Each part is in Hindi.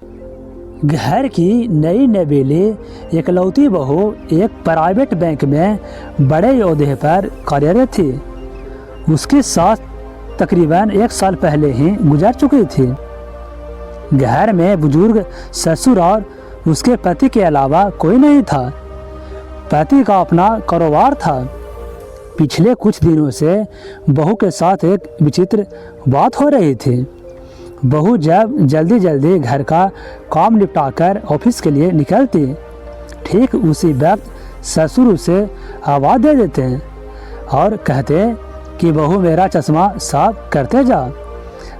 घर की नई नवेली इकलौती बहू एक प्राइवेट बैंक में बड़े ओहदे पर कार्यरत थी। उसकी सास तकरीबन 1 साल पहले ही गुजर चुकी थी। घर में बुजुर्ग ससुर और उसके पति के अलावा कोई नहीं था। पति का अपना कारोबार था। पिछले कुछ दिनों से बहू के साथ एक विचित्र बात हो रही थी। बहू जब जल्दी जल्दी घर का काम निपटाकर ऑफिस के लिए निकलती, ठीक उसी वक्त ससुर उसे आवाज़ दे देते हैं और कहते कि बहू मेरा चश्मा साफ करते जा।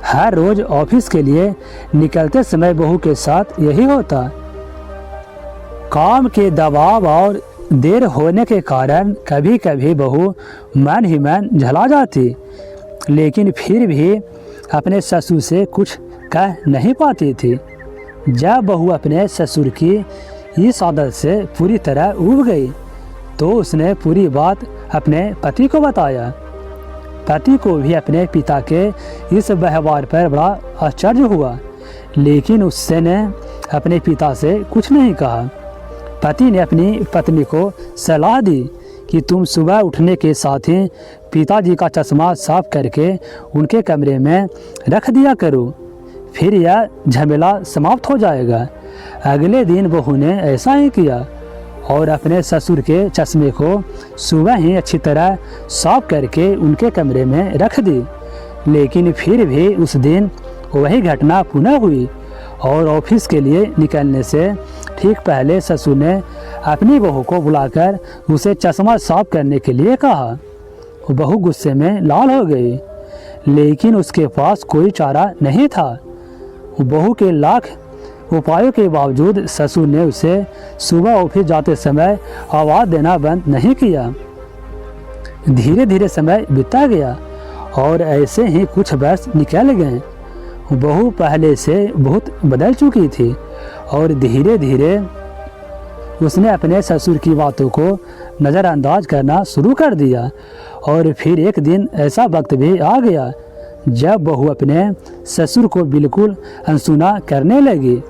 हर रोज़ ऑफिस के लिए निकलते समय बहू के साथ यही होता। काम के दबाव और देर होने के कारण कभी कभी बहू मन ही मन झला जाती, लेकिन फिर भी अपने ससुर से कुछ कह नहीं पाती थी। जब बहू अपने ससुर की इस आदत से पूरी तरह ऊब गई तो उसने पूरी बात अपने पति को बताया। पति को भी अपने पिता के इस व्यवहार पर बड़ा आश्चर्य हुआ, लेकिन उसने अपने पिता से कुछ नहीं कहा। पति ने अपनी पत्नी को सलाह दी कि तुम सुबह उठने के साथ ही पिताजी का चश्मा साफ करके उनके कमरे में रख दिया करो, फिर यह झमेला समाप्त हो जाएगा। अगले दिन बहू ने ऐसा ही किया और अपने ससुर के चश्मे को सुबह ही अच्छी तरह साफ करके उनके कमरे में रख दी। लेकिन फिर भी उस दिन वही घटना पुनः हुई और ऑफिस के लिए निकलने से ठीक पहले ससुर ने अपनी बहू को बुलाकर उसे चश्मा साफ करने के लिए कहा। बहू गुस्से में लाल हो गई, लेकिन उसके पास कोई चारा नहीं था। बहू के लाख उपायों के बावजूद ससुर ने उसे सुबह ऑफिस जाते समय आवाज़ देना बंद नहीं किया। धीरे धीरे समय बीतता गया और ऐसे ही कुछ वर्ष निकल गए। बहू पहले से बहुत बदल चुकी थी और धीरे धीरे उसने अपने ससुर की बातों को नज़रअंदाज करना शुरू कर दिया। और फिर एक दिन ऐसा वक्त भी आ गया जब बहू अपने ससुर को बिल्कुल अनसुना करने लगी।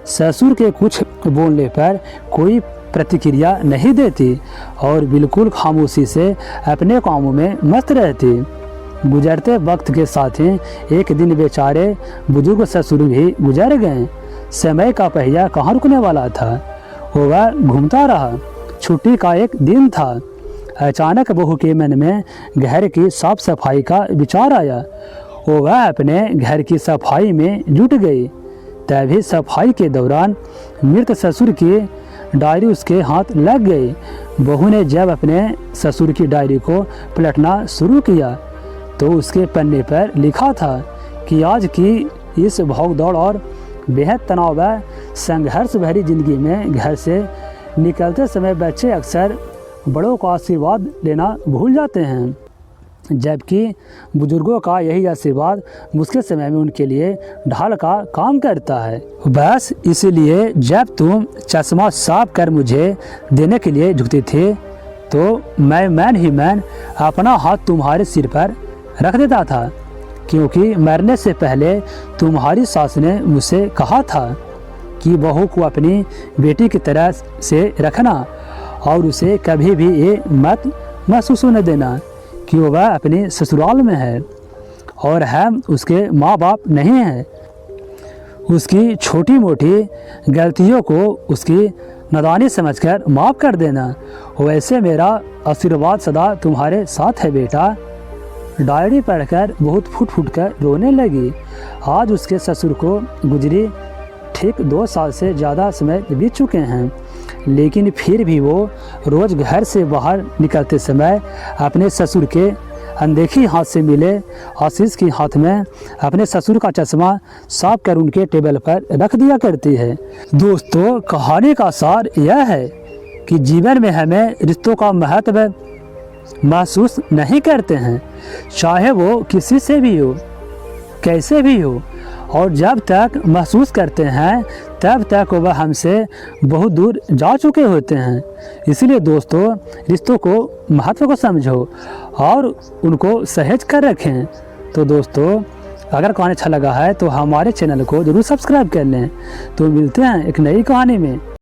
ससुर के कुछ बोलने पर कोई प्रतिक्रिया नहीं देती और बिल्कुल खामोशी से अपने कामों में मस्त रहती। गुजरते वक्त के साथ ही एक दिन बेचारे बुजुर्ग ससुर भी गुजर गए। समय का पहिया कहाँ रुकने वाला था, वह घूमता रहा। छुट्टी का एक दिन था। अचानक बहू के मन में घर की साफ सफाई का विचार आया। वह अपने घर की सफाई में जुट गई। तभी सफाई के दौरान मृत ससुर की डायरी उसके हाथ लग गई। बहू ने जब अपने ससुर की डायरी को पलटना शुरू किया तो उसके पन्ने पर लिखा था कि आज की इस भागदौड़ और बेहद तनाव व संघर्ष भरी जिंदगी में घर से निकलते समय बच्चे अक्सर बड़ों का आशीर्वाद लेना भूल जाते हैं, जबकि बुजुर्गों का यही आशीर्वाद मुश्किल समय में उनके लिए ढाल का काम करता है। बस इसलिए जब तुम चश्मा साफ कर मुझे देने के लिए झुकती थे तो मैं अपना हाथ तुम्हारे सिर पर रख देता था, क्योंकि मरने से पहले तुम्हारी सास ने मुझसे कहा था कि बहू को अपनी बेटी की तरह से रखना और उसे कभी भी ये मत महसूस होने देना कि वह अपनी ससुराल में है और हम उसके माँ बाप नहीं हैं। उसकी छोटी मोटी गलतियों को उसकी नादानी समझकर माफ़ कर देना। वैसे मेरा आशीर्वाद सदा तुम्हारे साथ है बेटा। डायरी पढ़कर बहुत फूट फूट कर रोने लगी। आज उसके ससुर को गुजरी ठीक 2 साल से ज़्यादा समय बीत चुके हैं, लेकिन फिर भी वो रोज़ घर से बाहर निकलते समय अपने ससुर के अनदेखी हाथ से मिले आशीष के हाथ में अपने ससुर का चश्मा साफ कर उनके टेबल पर रख दिया करती है। दोस्तों, कहानी का सार यह है कि जीवन में हमें रिश्तों का महत्व महसूस नहीं करते हैं, चाहे वो किसी से भी हो, कैसे भी हो, और जब तक महसूस करते हैं तब तक वह हमसे बहुत दूर जा चुके होते हैं। इसलिए दोस्तों, रिश्तों को महत्व को समझो और उनको सहेज कर रखें। तो दोस्तों, अगर कहानी अच्छा लगा है तो हमारे चैनल को ज़रूर सब्सक्राइब कर लें। तो मिलते हैं एक नई कहानी में।